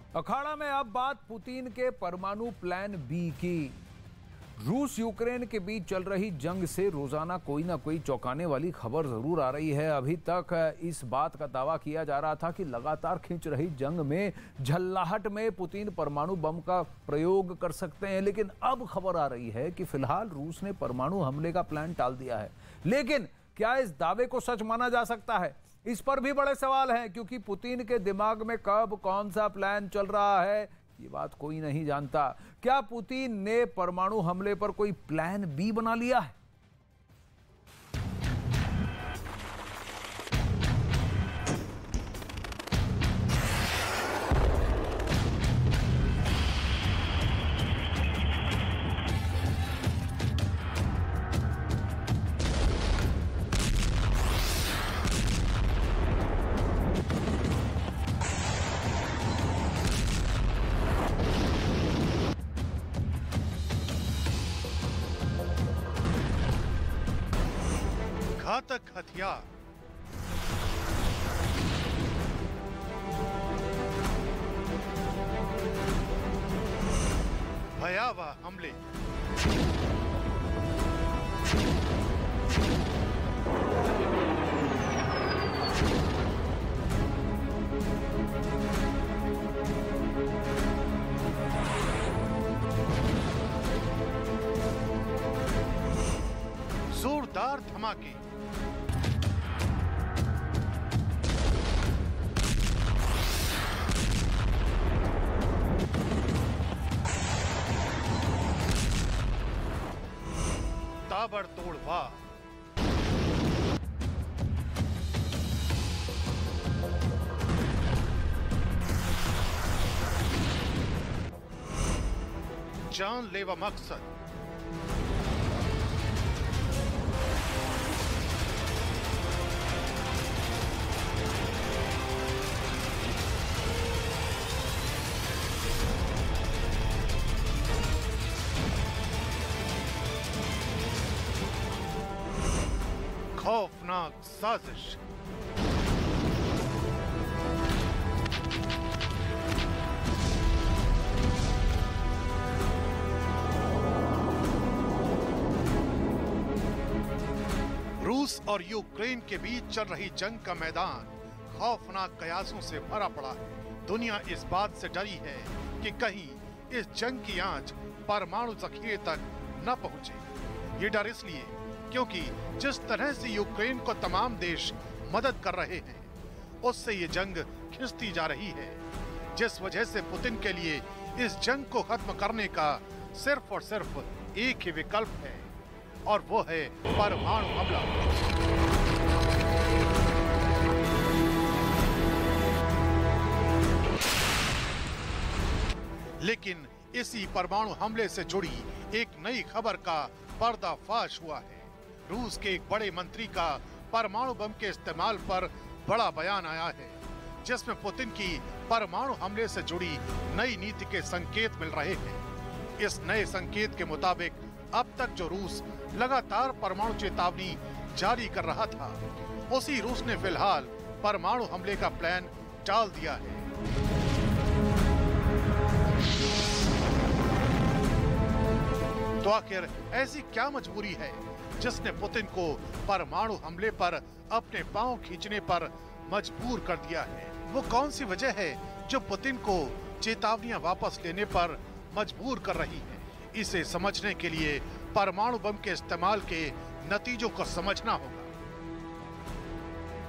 अखाड़ा में अब बात पुतिन के परमाणु प्लान बी की। रूस यूक्रेन के बीच चल रही जंग से रोजाना कोई ना कोई चौंकाने वाली खबर जरूर आ रही है। अभी तक इस बात का दावा किया जा रहा था कि लगातार खिंच रही जंग में झल्लाहट में पुतिन परमाणु बम का प्रयोग कर सकते हैं, लेकिन अब खबर आ रही है कि फिलहाल रूस ने परमाणु हमले का प्लान टाल दिया है। लेकिन क्या इस दावे को सच माना जा सकता है? इस पर भी बड़े सवाल हैं, क्योंकि पुतिन के दिमाग में कब कौन सा प्लान चल रहा है ये बात कोई नहीं जानता। क्या पुतिन ने परमाणु हमले पर कोई प्लान बी बना लिया है? घातक हथियार, भयावह हमले, जोरदार धमाके, ताबड़तोड़ वार, जानलेवा मकसद, खौफनाक साजिश, रूस और यूक्रेन के बीच चल रही जंग का मैदान खौफनाक कयासों से भरा पड़ा है। दुनिया इस बात से डरी है कि कहीं इस जंग की आंच परमाणु जखीरे तक न पहुंचे। ये डर इसलिए क्योंकि जिस तरह से यूक्रेन को तमाम देश मदद कर रहे हैं, उससे ये जंग खिंचती जा रही है, जिस वजह से पुतिन के लिए इस जंग को खत्म करने का सिर्फ और सिर्फ एक ही विकल्प है, और वो है परमाणु हमला। लेकिन इसी परमाणु हमले से जुड़ी एक नई खबर का पर्दाफाश हुआ है। रूस के एक बड़े मंत्री का परमाणु बम के इस्तेमाल पर बड़ा बयान आया है, जिसमें पुतिन की परमाणु हमले से जुड़ी नई नीति के संकेत मिल रहे हैं। इस नए संकेत के मुताबिक अब तक जो रूस लगातार परमाणु चेतावनी जारी कर रहा था, उसी रूस ने फिलहाल परमाणु हमले का प्लान टाल दिया है। तो आखिर ऐसी क्या मजबूरी है जिसने पुतिन को परमाणु हमले पर अपने पांव खींचने पर मजबूर कर दिया है? वो कौन सी वजह है जो पुतिन को चेतावनियां वापस लेने पर मजबूर कर रही है? इसे समझने के लिए परमाणु बम के इस्तेमाल के नतीजों को समझना होगा।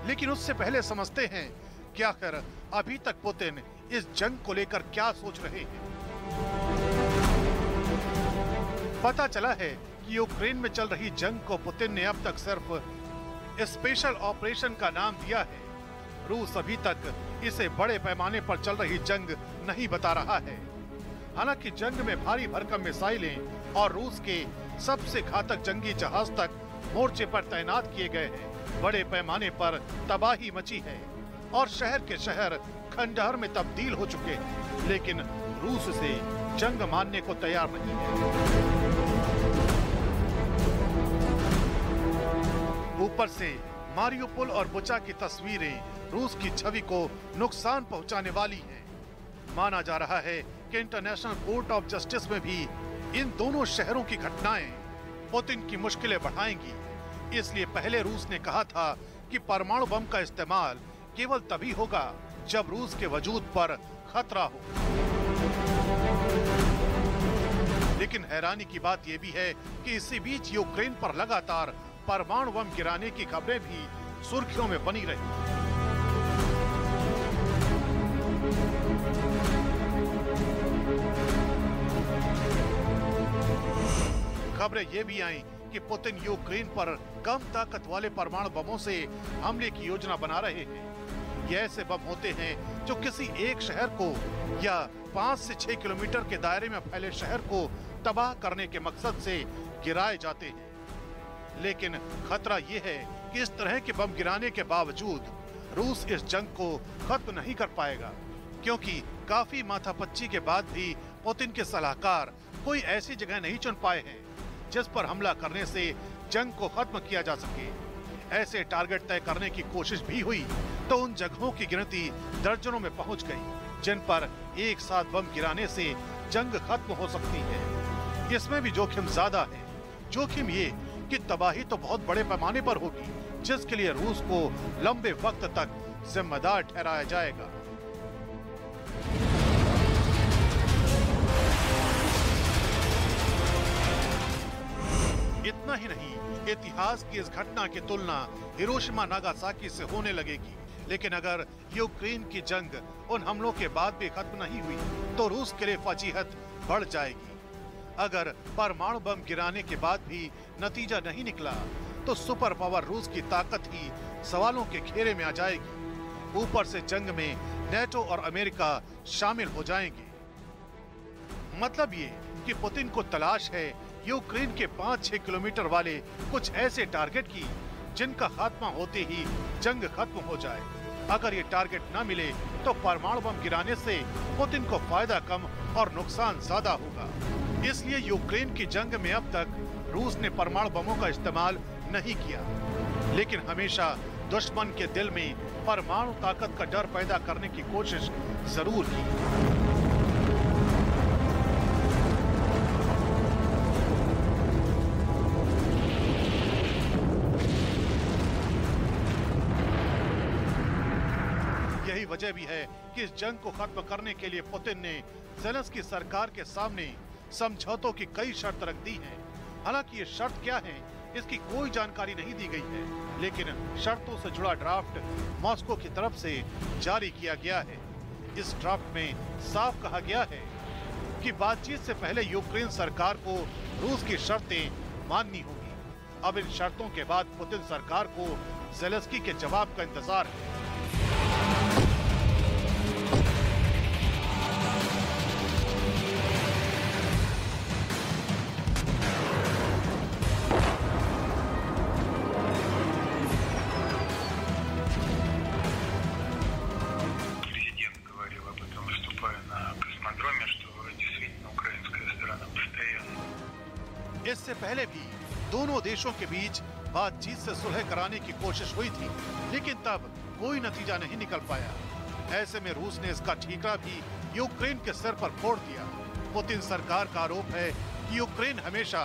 लेकिन उससे पहले समझते हैं कि आखिर अभी तक पुतिन इस जंग को लेकर क्या सोच रहे हैं। पता चला है कि यूक्रेन में चल रही जंग को पुतिन ने अब तक सिर्फ स्पेशल ऑपरेशन का नाम दिया है। रूस अभी तक इसे बड़े पैमाने पर चल रही जंग नहीं बता रहा है। हालांकि जंग में भारी भरकम मिसाइलें और रूस के सबसे घातक जंगी जहाज तक मोर्चे पर तैनात किए गए हैं। बड़े पैमाने पर तबाही मची है और शहर के शहर खंडहर में तब्दील हो चुके हैं, लेकिन रूस से जंग मानने को तैयार नहीं है। ऊपर से मारियोपोल और बुचा की तस्वीरें रूस की छवि को नुकसान पहुंचाने वाली हैं। माना जा रहा है कि इंटरनेशनल कोर्ट ऑफ जस्टिस में भी इन दोनों शहरों की घटनाएं पुतिन की मुश्किलें बढ़ाएंगी। इसलिए पहले रूस ने कहा था कि परमाणु बम का इस्तेमाल केवल तभी होगा जब रूस के वजूद पर खतरा हो। लेकिन हैरानी की बात यह भी है कि इसी बीच यूक्रेन पर लगातार परमाणु बम गिराने की खबरें भी सुर्खियों में बनी रही। खबरें ये भी आईं कि पुतिन यूक्रेन पर कम ताकत वाले परमाणु बमों से हमले की योजना बना रहे हैं। ये ऐसे बम होते हैं जो किसी एक शहर को या 5 से 6 किलोमीटर के दायरे में फैले शहर को तबाह करने के मकसद से गिराए जाते हैं। लेकिन खतरा ये है कि इस तरह के बम गिराने के बावजूद रूस इस जंग को खत्म नहीं कर पाएगा, क्योंकि काफी माथापच्ची के बाद भी पुतिन के सलाहकार कोई ऐसी जगह नहीं चुन पाए हैं जिस पर हमला करने से जंग को खत्म किया जा सके। ऐसे टारगेट तय करने की कोशिश भी हुई तो उन जगहों की गिनती दर्जनों में पहुंच गई जिन पर एक साथ बम गिराने से जंग खत्म हो सकती है। इसमें भी जोखिम ज्यादा है। जोखिम ये कि तबाही तो बहुत बड़े पैमाने पर होगी, जिसके लिए रूस को लंबे वक्त तक जिम्मेदार ठहराया जाएगा। इतना ही नहीं, इतिहास की इस घटना की तुलना हिरोशिमा नागासाकी से होने लगेगी। लेकिन अगर यूक्रेन की जंग उन हमलों के बाद भी खत्म नहीं हुई तो रूस के लिए फजीहत बढ़ जाएगी। अगर परमाणु बम गिराने के बाद भी नतीजा नहीं निकला तो सुपर पावर रूस की ताकत ही सवालों के घेरे में आ जाएगी। ऊपर से जंग में नेटो और अमेरिका शामिल हो जाएंगे। मतलब ये कि पुतिन को तलाश है यूक्रेन के 5-6 किलोमीटर वाले कुछ ऐसे टारगेट की जिनका खात्मा होते ही जंग खत्म हो जाए। अगर ये टारगेट न मिले तो परमाणु बम गिराने से पुतिन को फायदा कम और नुकसान ज्यादा होगा। इसलिए यूक्रेन की जंग में अब तक रूस ने परमाणु बमों का इस्तेमाल नहीं किया, लेकिन हमेशा दुश्मन के दिल में परमाणु ताकत का डर पैदा करने की कोशिश जरूर की। यही वजह भी है कि इस जंग को खत्म करने के लिए पुतिन ने ज़ेलेंस्की सरकार के सामने समझौतों की कई शर्त रख दी हैं। हालांकि ये शर्त क्या है इसकी कोई जानकारी नहीं दी गई है, लेकिन शर्तों से जुड़ा ड्राफ्ट मॉस्को की तरफ से जारी किया गया है। इस ड्राफ्ट में साफ कहा गया है कि बातचीत से पहले यूक्रेन सरकार को रूस की शर्तें माननी होगी। अब इन शर्तों के बाद पुतिन सरकार को ज़ेलेंस्की के जवाब का इंतजार है। इससे पहले भी दोनों देशों के बीच बातचीत से सुलह कराने की कोशिश हुई थी, लेकिन तब कोई नतीजा नहीं निकल पाया। ऐसे में रूस ने इसका ठीकरा भी यूक्रेन के सिर पर फोड़ दिया। पुतिन सरकार का आरोप है कि यूक्रेन हमेशा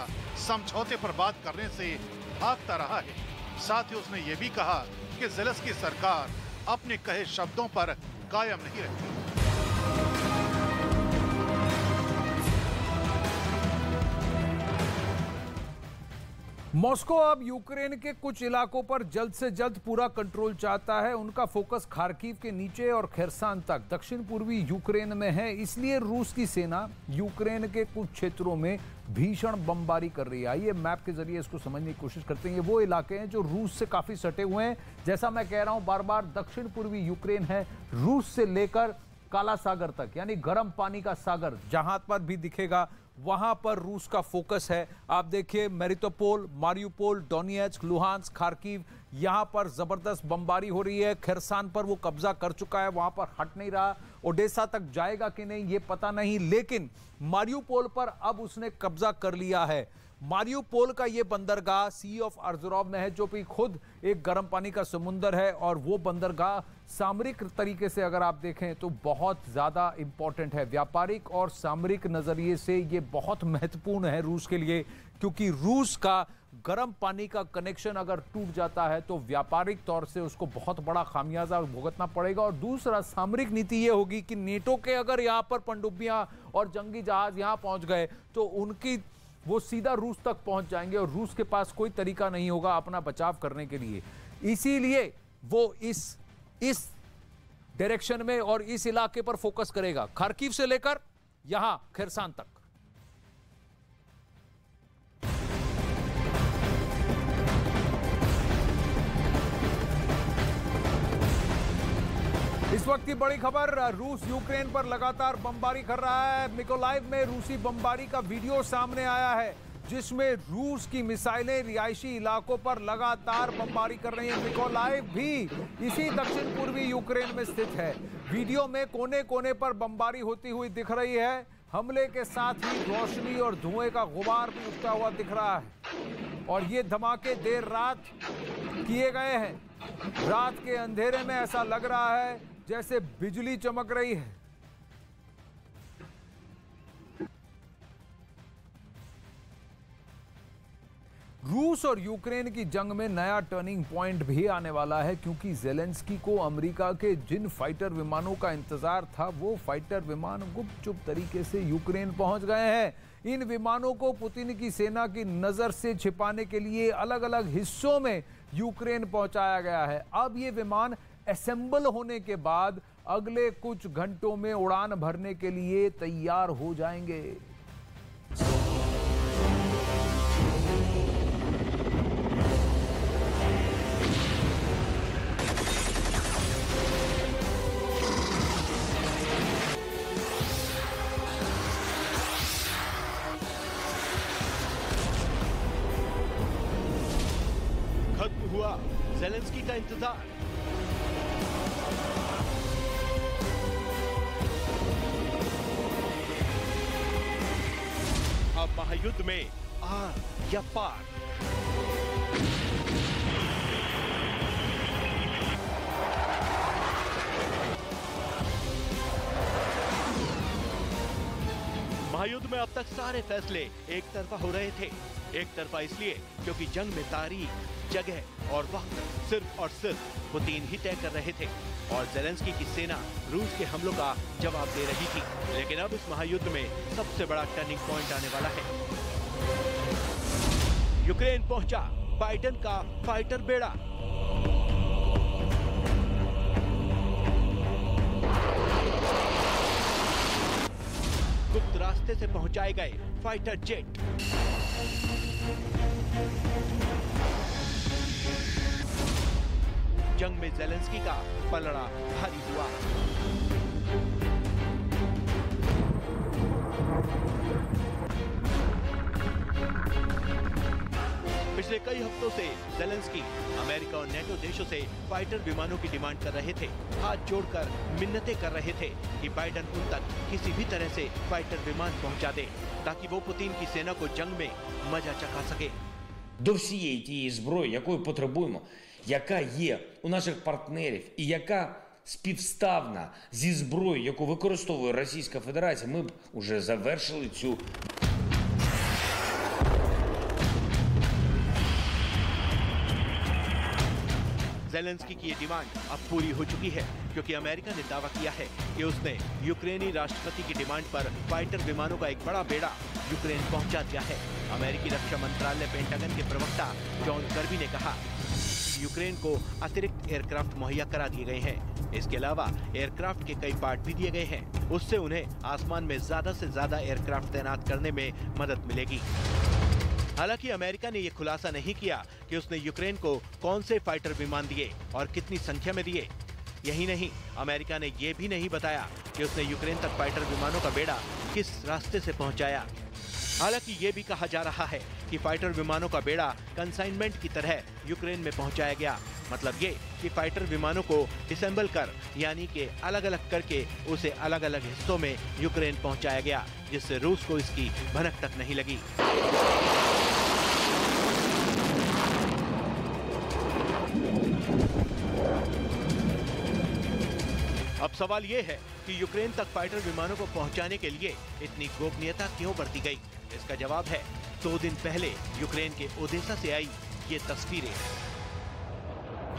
समझौते पर बात करने से भागता रहा है। साथ ही उसने ये भी कहा कि ज़ेलेंस्की सरकार अपने कहे शब्दों पर कायम नहीं रहती। मॉस्को अब यूक्रेन के कुछ इलाकों पर जल्द से जल्द पूरा कंट्रोल चाहता है। उनका फोकस खार्किव के नीचे और खेरसान तक दक्षिण पूर्वी यूक्रेन में है। इसलिए रूस की सेना यूक्रेन के कुछ क्षेत्रों में भीषण बमबारी कर रही है। आइए मैप के जरिए इसको समझने की कोशिश करते हैं। ये वो इलाके हैं जो रूस से काफी सटे हुए हैं। जैसा मैं कह रहा हूं बार बार, दक्षिण पूर्वी यूक्रेन है, रूस से लेकर काला सागर तक, यानी गर्म पानी का सागर जहां पर भी दिखेगा वहां पर रूस का फोकस है। आप देखिए मेरिटोपोल, मारियुपोल, डोनेट्स्क, लुहांस्क, खार्किव, यहां पर जबरदस्त बमबारी हो रही है। खेरसान पर वो कब्जा कर चुका है, वहां पर हट नहीं रहा। ओडेसा तक जाएगा कि नहीं ये पता नहीं, लेकिन मारियुपोल पर अब उसने कब्जा कर लिया है। मारियुपोल का ये बंदरगाह सी ऑफ अर्जरोव में है, जो भी खुद एक गर्म पानी का समुंदर है, और वो बंदरगाह सामरिक तरीके से अगर आप देखें तो बहुत ज़्यादा इंपॉर्टेंट है। व्यापारिक और सामरिक नज़रिए से ये बहुत महत्वपूर्ण है रूस के लिए, क्योंकि रूस का गर्म पानी का कनेक्शन अगर टूट जाता है तो व्यापारिक तौर से उसको बहुत बड़ा खामियाजा भुगतना पड़ेगा। और दूसरा, सामरिक नीति ये होगी कि नेटो के अगर यहाँ पर पनडुब्बियां और जंगी जहाज यहाँ पहुंच गए तो उनकी वो सीधा रूस तक पहुंच जाएंगे और रूस के पास कोई तरीका नहीं होगा अपना बचाव करने के लिए। इसीलिए वो इस डायरेक्शन में और इस इलाके पर फोकस करेगा, खार्किव से लेकर यहां खेरसान तक। इस वक्त की बड़ी खबर, रूस यूक्रेन पर लगातार बमबारी कर रहा है। मिकोलाइव में रूसी बमबारी का वीडियो सामने आया है जिसमें रूस की मिसाइलें रिहायशी इलाकों पर लगातार बमबारी कर रही हैं। मिकोलाइव भी इसी दक्षिण पूर्वी यूक्रेन में स्थित है। वीडियो में कोने कोने पर बमबारी होती हुई दिख रही है। हमले के साथ ही रोशनी और धुएं का गुबार भी उठता हुआ दिख रहा है और ये धमाके देर रात किए गए हैं। रात के अंधेरे में ऐसा लग रहा है जैसे बिजली चमक रही है। रूस और यूक्रेन की जंग में नया टर्निंग पॉइंट भी आने वाला है, क्योंकि जेलेंस्की को अमेरिका के जिन फाइटर विमानों का इंतजार था वो फाइटर विमान गुपचुप तरीके से यूक्रेन पहुंच गए हैं। इन विमानों को पुतिन की सेना की नजर से छिपाने के लिए अलग अलग हिस्सों में यूक्रेन पहुंचाया गया है। अब ये विमान असेंबल होने के बाद अगले कुछ घंटों में उड़ान भरने के लिए तैयार हो जाएंगे। खत्म हुआ ज़ेलेंस्की का इंतजार। अब महायुद्ध में आर या पार। महायुद्ध में अब तक सारे फैसले एक तरफा हो रहे थे। एक तरफा इसलिए क्योंकि जंग में तारीख, जगह और वक्त सिर्फ और सिर्फ पुतिन ही तय कर रहे थे और ज़ेलेंस्की की सेना रूस के हमलों का जवाब दे रही थी। लेकिन अब इस महायुद्ध में सबसे बड़ा टर्निंग पॉइंट आने वाला है। यूक्रेन पहुंचा बाइडेन का फाइटर बेड़ा। गुप्त रास्ते से पहुंचाए गए फाइटर जेट। जंग में ज़ेलेंस्की का पलड़ा भारी हुआ। पिछले कई हफ्तों से ज़ेलेंस्की अमेरिका और नेटो देशों से फाइटर विमानों की डिमांड कर रहे थे। हाथ जोड़कर मिन्नतें कर रहे थे कि बाइडेन उन तक किसी भी तरह से फाइटर विमान पहुंचा दे, ताकि वो पुतिन की सेना को जंग में मजा चखा सके। До всієї тієї зброї, якої потребуємо, яка є у наших партнерів і яка співставна зі зброєю, яку використовує Російська Федерація, ми б уже завершили цю. ज़ेलेंस्की की ये डिमांड अब पूरी हो चुकी है, क्योंकि अमेरिका ने दावा किया है कि उसने यूक्रेनी राष्ट्रपति की डिमांड पर फाइटर विमानों का एक बड़ा बेड़ा यूक्रेन पहुंचा दिया है। अमेरिकी रक्षा मंत्रालय पेंटागन के प्रवक्ता जॉन कर्बी ने कहा कि यूक्रेन को अतिरिक्त एयरक्राफ्ट मुहैया करा दिए गए हैं। इसके अलावा एयरक्राफ्ट के कई पार्ट भी दिए गए हैं। उससे उन्हें आसमान में ज्यादा से ज्यादा एयरक्राफ्ट तैनात करने में मदद मिलेगी। हालांकि अमेरिका ने यह खुलासा नहीं किया कि उसने यूक्रेन को कौन से फाइटर विमान दिए और कितनी संख्या में दिए। यही नहीं, अमेरिका ने यह भी नहीं बताया कि उसने यूक्रेन तक फाइटर विमानों का बेड़ा किस रास्ते से पहुंचाया। हालांकि ये भी कहा जा रहा है कि फाइटर विमानों का बेड़ा कंसाइनमेंट की तरह यूक्रेन में पहुंचाया गया। मतलब ये कि फाइटर विमानों को डिसेंबल कर, यानी कि अलग अलग करके उसे अलग अलग हिस्सों में यूक्रेन पहुंचाया गया, जिससे रूस को इसकी भनक तक नहीं लगी। अब सवाल ये है कि यूक्रेन तक फाइटर विमानों को पहुंचाने के लिए इतनी गोपनीयता क्यों बरती गई? इसका जवाब है 2 दिन पहले यूक्रेन के ओडेसा से आई ये तस्वीरें।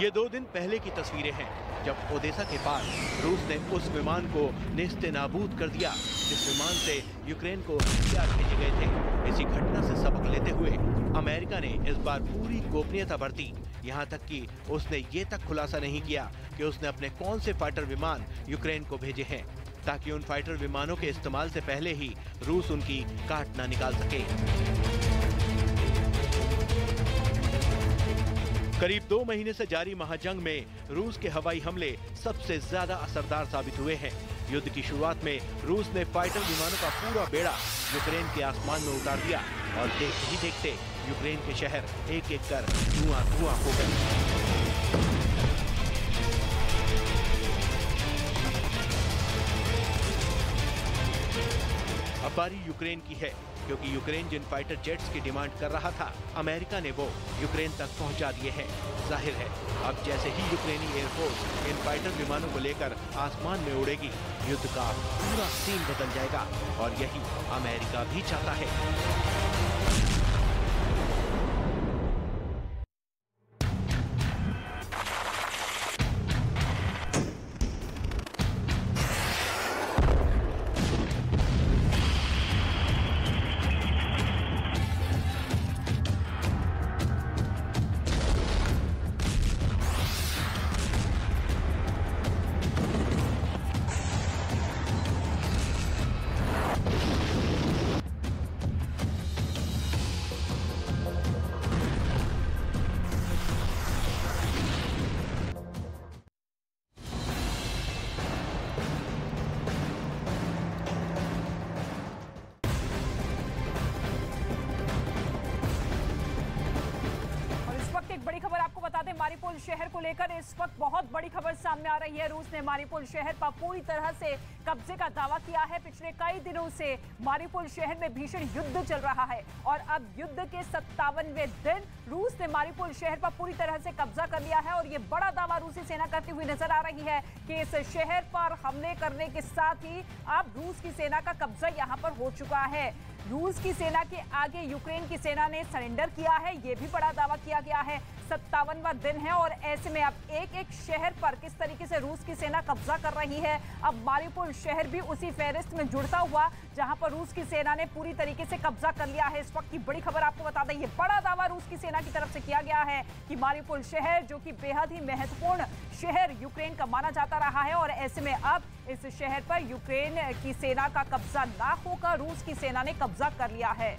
ये 2 दिन पहले की तस्वीरें हैं जब ओडेसा के पास रूस ने उस विमान को नेस्तनाबूद कर दिया जिस विमान से यूक्रेन को हथियार भेजे गए थे। इसी घटना से सबक लेते हुए अमेरिका ने इस बार पूरी गोपनीयता बरती। यहाँ तक कि उसने ये तक खुलासा नहीं किया कि उसने अपने कौन से फाइटर विमान यूक्रेन को भेजे हैं, ताकि उन फाइटर विमानों के इस्तेमाल से पहले ही रूस उनकी काट ना निकाल सके। करीब 2 महीने से जारी महाजंग में रूस के हवाई हमले सबसे ज्यादा असरदार साबित हुए हैं। युद्ध की शुरुआत में रूस ने फाइटर विमानों का पूरा बेड़ा यूक्रेन के आसमान में उतार दिया और देखते ही देखते यूक्रेन के शहर एक एक कर धुआं हो गए। अब बारी यूक्रेन की है, क्योंकि यूक्रेन जिन फाइटर जेट्स की डिमांड कर रहा था, अमेरिका ने वो यूक्रेन तक पहुंचा दिए हैं। जाहिर है अब जैसे ही यूक्रेनी एयरफोर्स इन फाइटर विमानों को लेकर आसमान में उड़ेगी, युद्ध का पूरा सीन बदल जाएगा और यही अमेरिका भी चाहता है। मारिउपोल शहर को लेकर इस वक्त बहुत बड़ी खबर सामने आ रही है। रूस ने मारिउपोल शहर पर पूरी तरह से कब्जे का दावा किया है। पिछले कई दिनों से मारिउपोल शहर में भीषण युद्ध चल रहा है और अब युद्ध के 57वें दिन रूस ने मारिउपोल शहर पर पूरी तरह से कब्जा कर लिया है और ये बड़ा दावा रूसी सेना करती हुई नजर आ रही है कि इस शहर पर हमले करने के साथ ही अब रूस की सेना का कब्जा यहां पर हो चुका है। रूस की सेना के आगे यूक्रेन की सेना ने सरेंडर किया है, ये भी बड़ा दावा किया गया है। 57वां दिन है और ऐसे में अब एक एक शहर पर किस तरीके से रूस की सेना कब्जा कर रही है। अब मारिउपोल शहर भी उसी फहरिस्त में जुड़ता हुआ जहां पर रूस की सेना ने पूरी तरीके से कब्जा कर लिया है। इस वक्त की बड़ी खबर आपको बता दें, ये बड़ा दावा रूस की सेना की तरफ से किया गया है कि मारिउपोल शहर, जो कि बेहद ही महत्वपूर्ण शहर यूक्रेन का माना जाता रहा है, और ऐसे में अब इस शहर पर यूक्रेन की सेना का कब्जा ना होकर रूस की सेना ने कब्जा कर लिया है।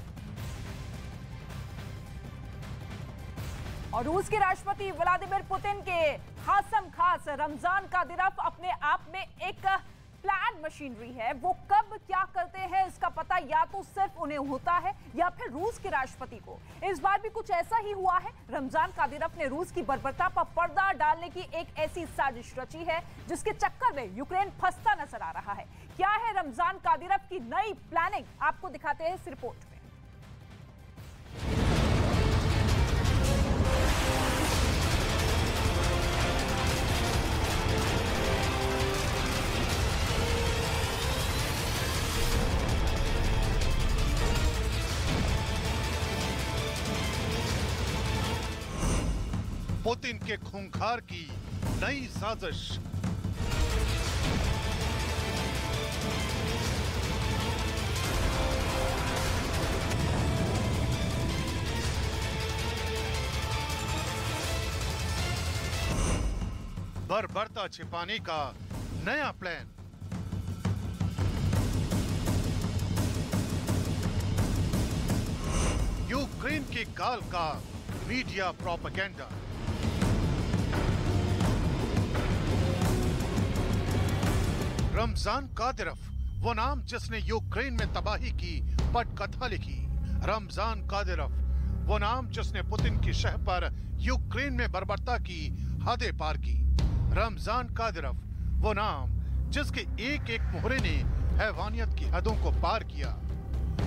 और रूस के राष्ट्रपति व्लादिमीर पुतिन के खासम खास रमजान कादिरोव अपने आप में एक प्लान मशीनरी है। वो कब क्या करते हैं इसका पता या तो सिर्फ उन्हें होता है या फिर रूस के राष्ट्रपति को। इस बार भी कुछ ऐसा ही हुआ है। रमजान कादिरोव ने रूस की बर्बरता पर पर्दा डालने की एक ऐसी साजिश रची है जिसके चक्कर में यूक्रेन फंसता नजर आ रहा है। क्या है रमजान कादिरोव की नई प्लानिंग, आपको दिखाते हैं इस रिपोर्ट में। पुतिन के खूंखार की नई साजिश। बर्बरता छिपाने का नया प्लान। यूक्रेन की काल का मीडिया प्रोपेगेंडा। रमजान कादिरोव, वो नाम जिसने यूक्रेन में तबाही की पटकथा लिखी। रमजान कादिरोव, वो नाम जिसने पुतिन की शह पर यूक्रेन में बर्बरता की हदें पार की। रमजान कादिरोव, वो नाम जिसके एक एक मोहरे ने हैवानियत की हदों को पार किया।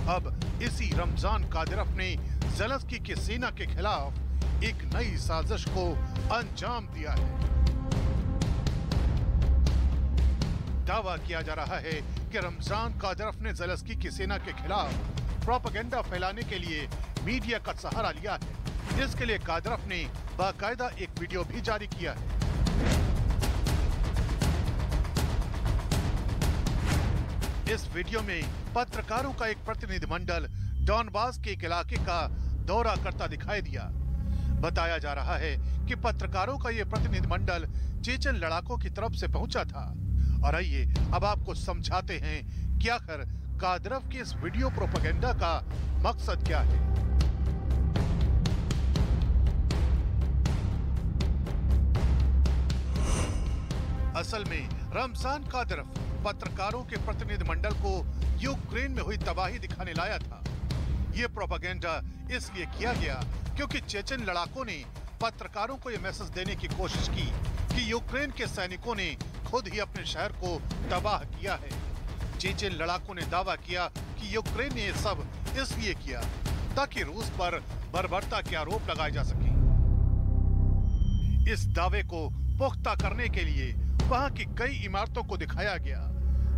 अब इसी रमजान कादिरोव ने ज़ेलेंस्की की सेना के खिलाफ एक नई साजिश को अंजाम दिया है। दावा किया जा रहा है कि रमजान कादिरोव ने ज़ेलेंस्की की सेना के खिलाफ प्रोपेगेंडा फैलाने के लिए मीडिया का सहारा लिया है, जिसके लिए कादिरोव ने बाकायदा एक वीडियो भी जारी किया है। इस वीडियो में पत्रकारों का एक प्रतिनिधिमंडल डॉनबास के एक इलाके का दौरा करता दिखाई दिया। बताया जा रहा है कि पत्रकारों का ये प्रतिनिधिमंडल चेचन लड़ाकों की तरफ से पहुंचा था। और आइए अब आपको समझाते हैं कि आखिर कादिरोव की इस वीडियो प्रोपेगेंडा का मकसद क्या है। असल में रमजान कादिरोव पत्रकारों के प्रतिनिधिमंडल को यूक्रेन में हुई तबाही दिखाने लाया था। ये प्रोपेगेंडा इसलिए किया गया क्योंकि चेचन लड़ाकों ने पत्रकारों को यह मैसेज देने की कोशिश की कि यूक्रेन के सैनिकों ने खुद ही अपने शहर को तबाह किया है। चेचन लड़ाकों ने दावा किया कि यूक्रेन ने ये सब इसलिए किया ताकि रूस पर बर्बरता के आरोप लगाए जा सके। इस दावे को पुख्ता करने के लिए वहां की कई इमारतों को दिखाया गया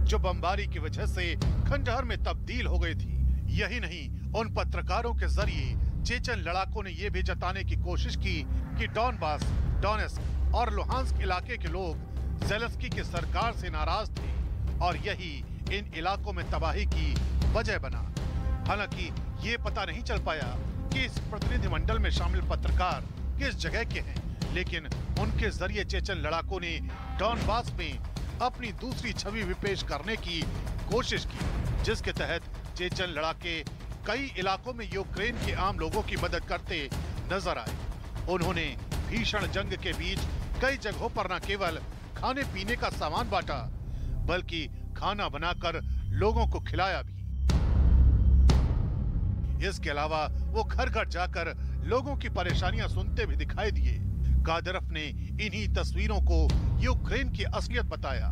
जो बमबारी की वजह से खंडहर में तब्दील हो गई थी। यही नहीं, उन पत्रकारों के जरिए चेचन लड़ाकों ने यह भी जताने की कोशिश की कि डॉनबास, डोनेस्क और लुहांस्क इलाके के लोग ज़ेलेंस्की की सरकार से नाराज थे और यही इन इलाकों में तबाही की वजह बना। हालांकि ये पता नहीं चल पाया कि इस प्रतिनिधिमंडल में शामिल पत्रकार किस जगह के हैं, लेकिन उनके जरिए चेचन लड़ाकों ने डॉनबास में अपनी दूसरी छवि भी पेश करने की कोशिश की, जिसके तहत चेचन लड़ाके कई इलाकों में यूक्रेन के आम लोगों की मदद करते नजर आए। उन्होंने भीषण जंग के बीच कई जगहों पर न केवल खाने पीने का सामान बांटा, बल्कि खाना बनाकर लोगों को खिलाया भी। इसके अलावा वो घर घर जाकर लोगों की परेशानियां सुनते भी दिखाई दिए। कादिरोव ने इन्हीं तस्वीरों को यूक्रेन की असलियत बताया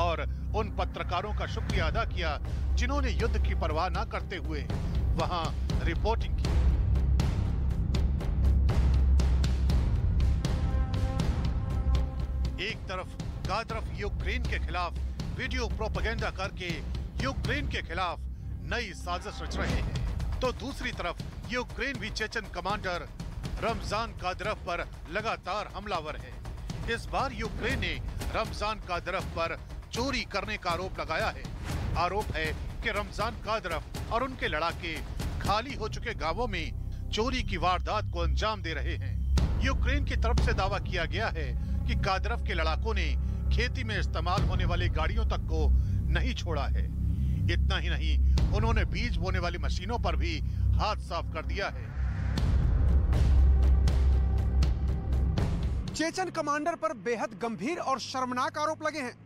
और उन पत्रकारों का शुक्रिया अदा किया जिन्होंने युद्ध की परवाह न करते हुए वहां रिपोर्टिंग की। एक तरफ कादिरोव यूक्रेन के खिलाफ वीडियो प्रोपेगेंडा करके यूक्रेन के खिलाफ नई साजिश रच रहे हैं, तो दूसरी तरफ यूक्रेन भी चेचन कमांडर रमजान कादिरोव पर लगातार हमलावर है। इस बार यूक्रेन ने रमजान कादिरोव पर चोरी करने का आरोप लगाया है। आरोप है कि रमजान कादिरोव और उनके लड़ाके खाली हो चुके गांवों में चोरी की वारदात को अंजाम दे रहे हैं। यूक्रेन की तरफ से दावा किया गया है कि कादिरोव के लड़ाकों ने खेती में इस्तेमाल होने वाली गाड़ियों तक को नहीं छोड़ा है। इतना ही नहीं, उन्होंने बीज बोने वाली मशीनों पर भी हाथ साफ कर दिया है। चेचन कमांडर पर बेहद गंभीर और शर्मनाक आरोप लगे हैं।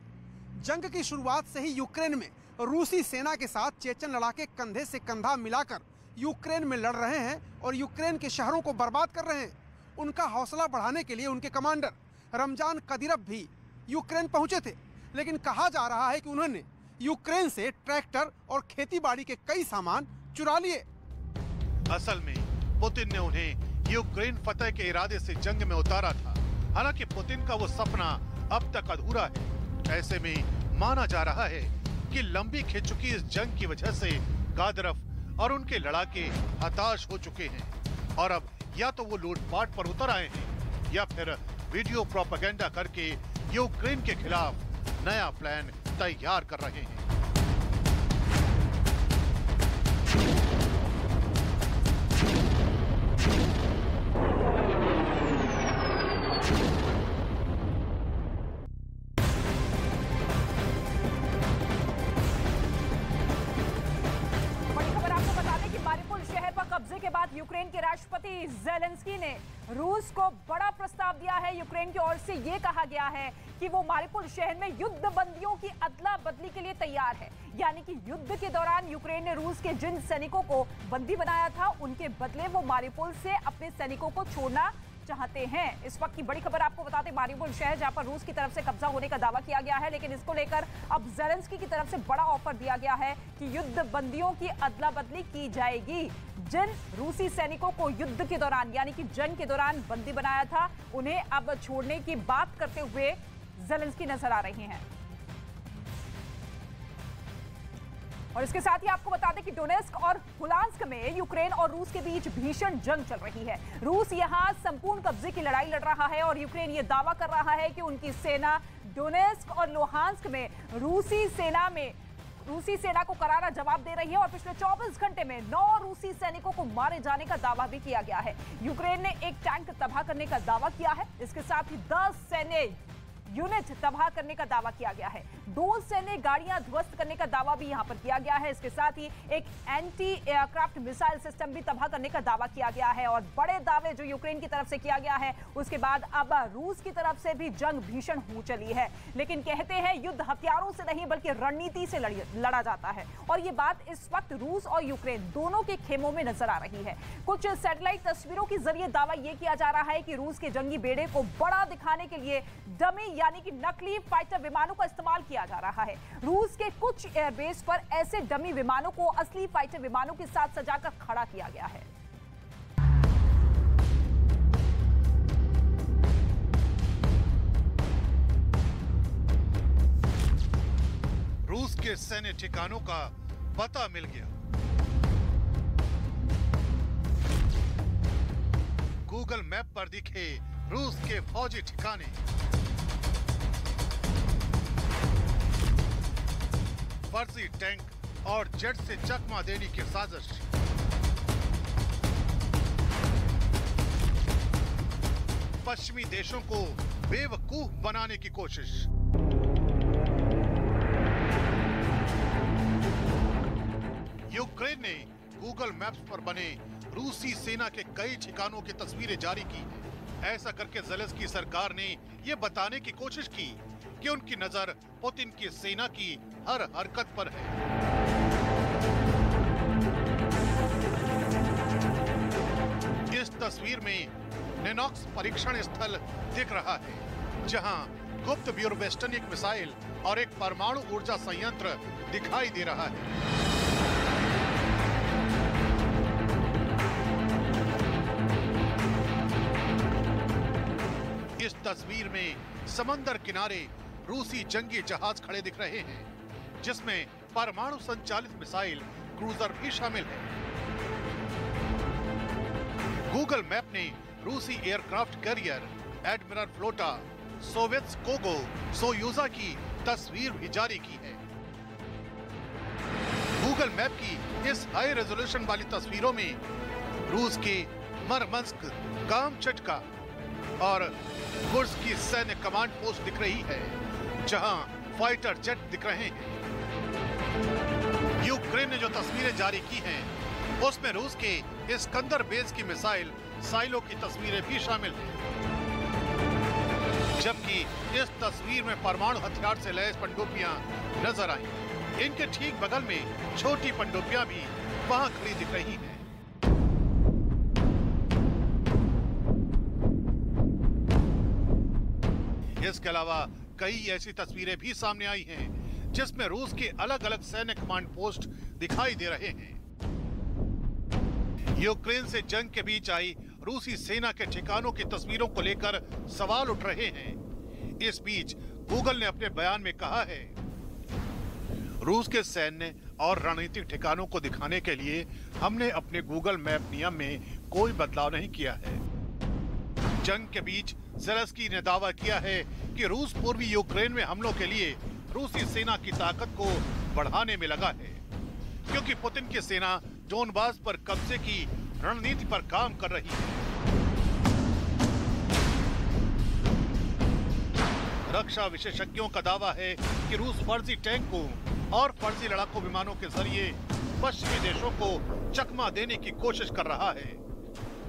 जंग की शुरुआत से ही यूक्रेन में रूसी सेना के साथ चेचन लड़ाके कंधे से कंधा मिलाकर यूक्रेन में लड़ रहे हैं और यूक्रेन के शहरों को बर्बाद कर रहे हैं। उनका हौसला बढ़ाने के लिए उनके कमांडर रमजान कादिरोव भी यूक्रेन पहुंचे थे, लेकिन कहा जा रहा है कि उन्होंने यूक्रेन से ट्रैक्टर और खेतीबाड़ी के कई सामान चुरा लिए। असल में पुतिन ने उन्हें यूक्रेन फतह के इरादे से जंग में उतारा था। हालांकि पुतिन का वो सपना अब तक अधूरा है। ऐसे में माना जा रहा है कि लंबी खिंच चुकी इस जंग की वजह से कादिरोव और उनके लड़ाके हताश हो चुके हैं और अब या तो वो लूटपाट पर उतर आए हैं या फिर वीडियो प्रोपेगेंडा करके यूक्रेन के खिलाफ नया प्लान तैयार कर रहे हैं। कब्जे के बाद यूक्रेन के राष्ट्रपति ज़ेलेंस्की ने रूस को बड़ा प्रस्ताव दिया है। यूक्रेन की ओर से यह कहा गया है कि वो मारिउपोल शहर में युद्ध बंदियों की अदला बदली के लिए तैयार है। यानी कि युद्ध के दौरान यूक्रेन ने रूस के जिन सैनिकों को बंदी बनाया था, उनके बदले वो मारिउपोल से अपने सैनिकों को छोड़ना चाहते हैं। इस वक्त की बड़ी खबर आपको बताते, मारिउपोल शहर जहां पर रूस की तरफ से कब्जा होने का दावा किया गया है, लेकिन इसको लेकर अब ज़ेलेंस्की की तरफ से बड़ा ऑफर दिया गया है कि युद्ध बंदियों की अदला बदली की जाएगी। जिन रूसी सैनिकों को युद्ध के दौरान यानी कि जंग के दौरान बंदी बनाया था, उन्हें अब छोड़ने की बात करते हुए ज़ेलेंस्की नजर आ रही हैं। और इसके साथ ही आपको बता दें कि डोनेस्क और लुहांस्क में यूक्रेन और रूस के बीच भीषण जंग चल रही है। रूस यहां संपूर्ण कब्जे की लड़ाई लड़ रहा है और यूक्रेन ये दावा कर रहा है कि उनकी सेना डोनेस्क और लुहांस्क में रूसी सेना को करारा जवाब दे रही है और पिछले 24 घंटे में 9 रूसी सैनिकों को मारे जाने का दावा भी किया गया है। यूक्रेन ने एक टैंक तबाह करने का दावा किया है। इसके साथ ही 10 सैन्य यूनिट तबाह करने का दावा किया गया है। 2 सैन्य गाड़ियां ध्वस्त करने का दावा भी यहां पर किया गया है। इसके साथ ही एक एंटी एयरक्राफ्ट मिसाइल सिस्टम भी तबाह करने का दावा किया गया है। और बड़े दावे जो यूक्रेन की तरफ से किया गया है, उसके बाद अब रूस की तरफ से भी जंग भीषण हो चली है। लेकिन कहते हैं युद्ध हथियारों से नहीं बल्कि रणनीति से लड़ा जाता है और ये बात इस वक्त रूस और यूक्रेन दोनों के खेमों में नजर आ रही है। कुछ सैटेलाइट तस्वीरों के जरिए दावा यह किया जा रहा है कि रूस के जंगी बेड़े को बड़ा दिखाने के लिए डमी यानी कि नकली फाइटर विमानों का इस्तेमाल किया जा रहा है। रूस के कुछ एयरबेस पर ऐसे डमी विमानों को असली फाइटर विमानों के साथ सजाकर खड़ा किया गया है। रूस के सैन्य ठिकानों का पता मिल गया। गूगल मैप पर दिखे रूस के फौजी ठिकाने। फर्जी टैंक और जेट से चकमा देने की साजिश। पश्चिमी देशों को बेवकूफ बनाने की कोशिश। यूक्रेन ने गूगल मैप्स पर बने रूसी सेना के कई ठिकानों की तस्वीरें जारी की है। ऐसा करके ज़ेलेंस्की सरकार ने यह बताने की कोशिश की कि उनकी नजर पुतिन की सेना की हर हरकत पर है। इस तस्वीर में नेनॉक्स परीक्षण स्थल दिख रहा है, जहां गुप्त ब्यूरोवेस्टनिक मिसाइल और एक परमाणु ऊर्जा संयंत्र दिखाई दे रहा है। इस तस्वीर में समंदर किनारे रूसी जंगी जहाज खड़े दिख रहे हैं, जिसमें परमाणु संचालित मिसाइल क्रूजर भी शामिल है। गूगल मैप ने रूसी एयरक्राफ्ट कैरियर एडमिरल फ्लोटा सोवेत्स्कोगो सोयूजा की तस्वीर भी जारी की है। गूगल मैप की इस हाई रेजोल्यूशन वाली तस्वीरों में रूस के मरमंस्क, कामचटका और कुर्स्क की सैन्य कमांड पोस्ट दिख रही है, जहां फाइटर जेट दिख रहे हैं। यूक्रेन ने जो तस्वीरें जारी की हैं, उसमें रूस के इस्कंदर बेस की मिसाइल साइलो की तस्वीरें भी शामिल हैं। जबकि इस तस्वीर में परमाणु हथियार से लैस पनडुब्बियां नजर आई। इनके ठीक बगल में छोटी पनडुब्बियां भी वहां खड़ी दिख रही हैं। इसके अलावा कई ऐसी तस्वीरें भी सामने आई हैं, जिसमें रूस के अलग अलग सैन्य कमांड पोस्ट दिखाई दे रहे हैं। यूक्रेन से जंग के बीच आई रूसी सेना के ठिकानों की तस्वीरों को लेकर सवाल उठ रहे हैं। इस बीच गूगल ने अपने बयान में कहा है, रूस के सैन्य और रणनीतिक ठिकानों को दिखाने के लिए हमने अपने गूगल मैप नियम में कोई बदलाव नहीं किया है। जंग के बीच ज़ेलेंस्की ने दावा किया है कि रूस पूर्वी यूक्रेन में हमलों के लिए रूसी सेना की ताकत को बढ़ाने में लगा है, क्योंकि पुतिन की सेना डोनबास पर कब्जे की रणनीति पर काम कर रही है। रक्षा विशेषज्ञों का दावा है कि रूस फर्जी टैंक को और फर्जी लड़ाकू विमानों के जरिए पश्चिमी देशों को चकमा देने की कोशिश कर रहा है,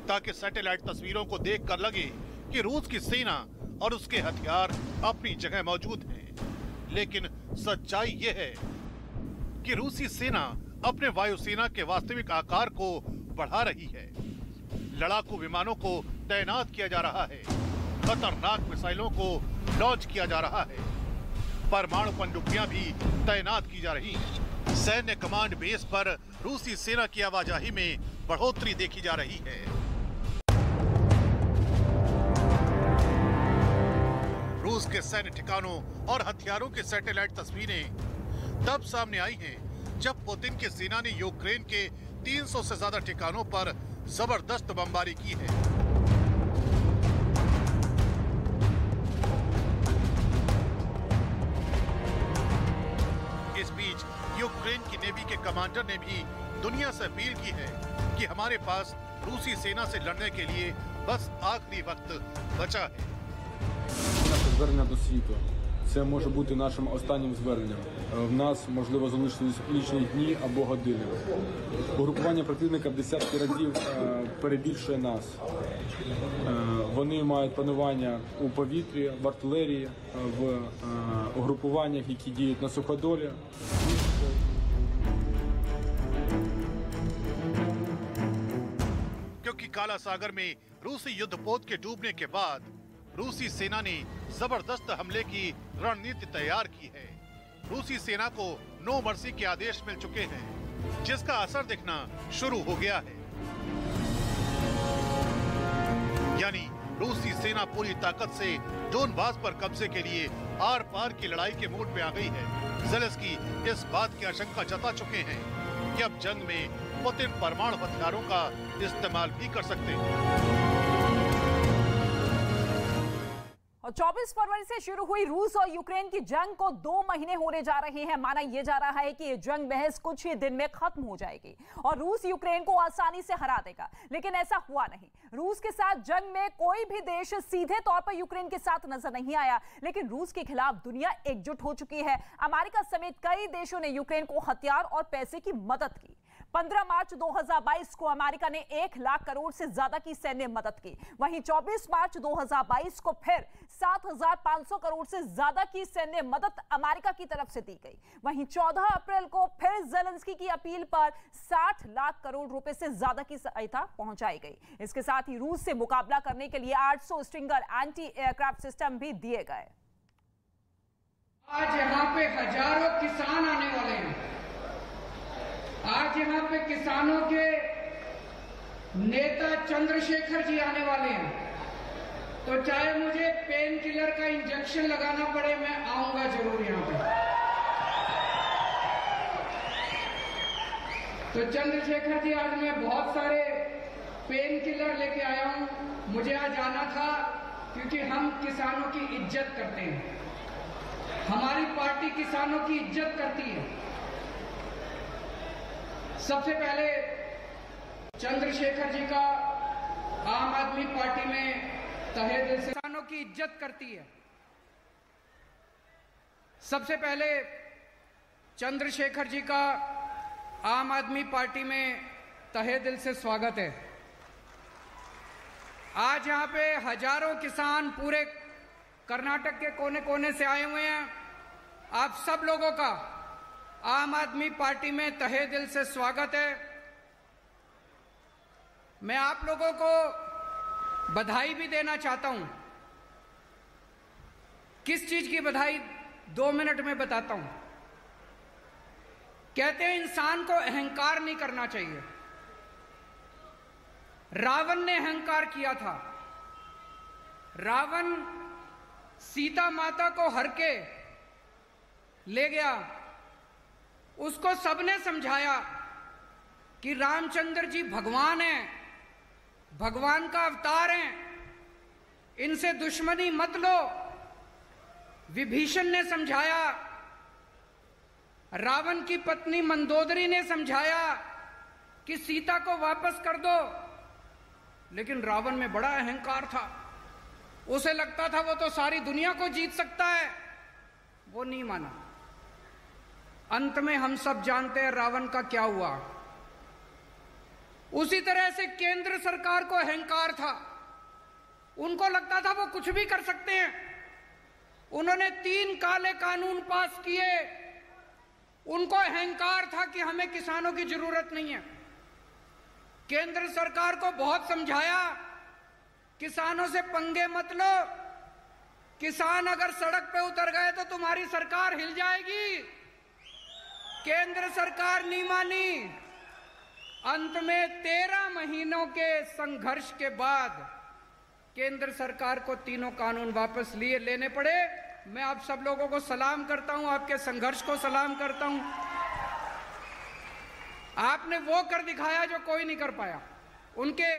ताकि सैटेलाइट तस्वीरों को देखकर लगे कि रूस की सेना और उसके हथियार अपनी जगह मौजूद हैं। लेकिन सच्चाई यह है कि रूसी सेना अपने वायुसेना के वास्तविक आकार को बढ़ा रही है। लड़ाकू विमानों को तैनात किया जा रहा है, खतरनाक मिसाइलों को लॉन्च किया जा रहा है, परमाणु पनडुब्बियां भी तैनात की जा रही हैं। सैन्य कमांड बेस पर रूसी सेना की आवाजाही में बढ़ोतरी देखी जा रही है। रूस के सैन्य ठिकानों और हथियारों की सैटेलाइट तस्वीरें तब सामने आई हैं जब पुतिन की सेना ने यूक्रेन के 300 से ज्यादा ठिकानों पर जबरदस्त बमबारी की है। इस बीच यूक्रेन की नेवी के कमांडर ने भी दुनिया से अपील की है कि हमारे पास रूसी सेना से लड़ने के लिए बस आखिरी वक्त बचा है। Наше звернення до світу. Це може бути нашим останнім зверненням. В нас, можливо, залишились лічні дні або години. Угрупування противника в десятки разів перебільшує нас. Вони мають панування у повітрі, в артилерії, в угрупуваннях, які діють на суходолі. क्योंकि काला सागर में रूसी युद्धपोत के डूबने के बाद रूसी सेना ने जबरदस्त हमले की रणनीति तैयार की है। रूसी सेना को नो मर्सी के आदेश मिल चुके हैं, जिसका असर दिखना शुरू हो गया है। यानी रूसी सेना पूरी ताकत से डोनबास पर कब्जे के लिए आर पार की लड़ाई के मूड में आ गई है। ज़ेलेंस्की इस बात की आशंका जता चुके हैं कि अब जंग में पुतिन परमाणु हथियारों का इस्तेमाल भी कर सकते हैं। और 24 फरवरी से शुरू हुई रूस और यूक्रेन की जंग को 2 महीने होने जा रहे हैं। माना यह जा रहा है कि ये जंग महज कुछ ही दिन में खत्म हो जाएगी और रूस यूक्रेन को आसानी से हरा देगा, लेकिन ऐसा हुआ नहीं। रूस के साथ जंग में कोई भी देश सीधे तौर पर यूक्रेन के साथ नजर नहीं आया, लेकिन रूस के खिलाफ दुनिया एकजुट हो चुकी है। अमेरिका समेत कई देशों ने यूक्रेन को हथियार और पैसे की मदद की। 15 मार्च 2022 को अमेरिका ने 1 लाख करोड़ से ज्यादा की सैन्य मदद की। वहीं 24 मार्च 2022 को फिर 7,500 करोड़ से ज्यादा की सैन्य मदद अमेरिका की तरफ से दी गई। वहीं 14 अप्रैल को फिर ज़ेलेंस्की की अपील पर 60 लाख करोड़ रुपए से ज्यादा की सहायता पहुंचाई गई। इसके साथ ही रूस से मुकाबला करने के लिए 800 स्टिंगर एंटी एयरक्राफ्ट सिस्टम भी दिए गए। आज यहाँ पे हजारों किसान आने वाले हैं। आज यहाँ पे किसानों के नेता चंद्रशेखर जी आने वाले हैं। तो चाहे मुझे पेन किलर का इंजेक्शन लगाना पड़े, मैं आऊंगा जरूर यहाँ पे। तो चंद्रशेखर जी, आज मैं बहुत सारे पेन किलर लेके आया हूँ। मुझे आज आना था क्योंकि हम किसानों की इज्जत करते हैं। हमारी पार्टी किसानों की इज्जत करती है। सबसे पहले चंद्रशेखर जी का आम आदमी पार्टी में तहे दिल से किसानों की इज्जत करती है। सबसे पहले चंद्रशेखर जी का आम आदमी पार्टी में तहे दिल से स्वागत है। आज यहाँ पे हजारों किसान पूरे कर्नाटक के कोने कोने से आए हुए हैं। आप सब लोगों का आम आदमी पार्टी में तहे दिल से स्वागत है। मैं आप लोगों को बधाई भी देना चाहता हूं। किस चीज की बधाई, 2 मिनट में बताता हूं। कहते हैं इंसान को अहंकार नहीं करना चाहिए। रावण ने अहंकार किया था। रावण सीता माता को हर के ले गया। उसको सबने समझाया कि रामचंद्र जी भगवान हैं, भगवान का अवतार हैं, इनसे दुश्मनी मत लो। विभीषण ने समझाया, रावण की पत्नी मंदोदरी ने समझाया कि सीता को वापस कर दो। लेकिन रावण में बड़ा अहंकार था। उसे लगता था वो तो सारी दुनिया को जीत सकता है। वो नहीं माना। अंत में हम सब जानते हैं रावण का क्या हुआ। उसी तरह से केंद्र सरकार को अहंकार था। उनको लगता था वो कुछ भी कर सकते हैं। उन्होंने 3 काले कानून पास किए। उनको अहंकार था कि हमें किसानों की जरूरत नहीं है। केंद्र सरकार को बहुत समझाया, किसानों से पंगे मत लो। किसान अगर सड़क पे उतर गए तो तुम्हारी सरकार हिल जाएगी। केंद्र सरकार नहीं मानी। अंत में 13 महीनों के संघर्ष के बाद केंद्र सरकार को 3 कानून वापस लेने पड़े। मैं आप सब लोगों को सलाम करता हूं, आपके संघर्ष को सलाम करता हूं। आपने वो कर दिखाया जो कोई नहीं कर पाया। उनके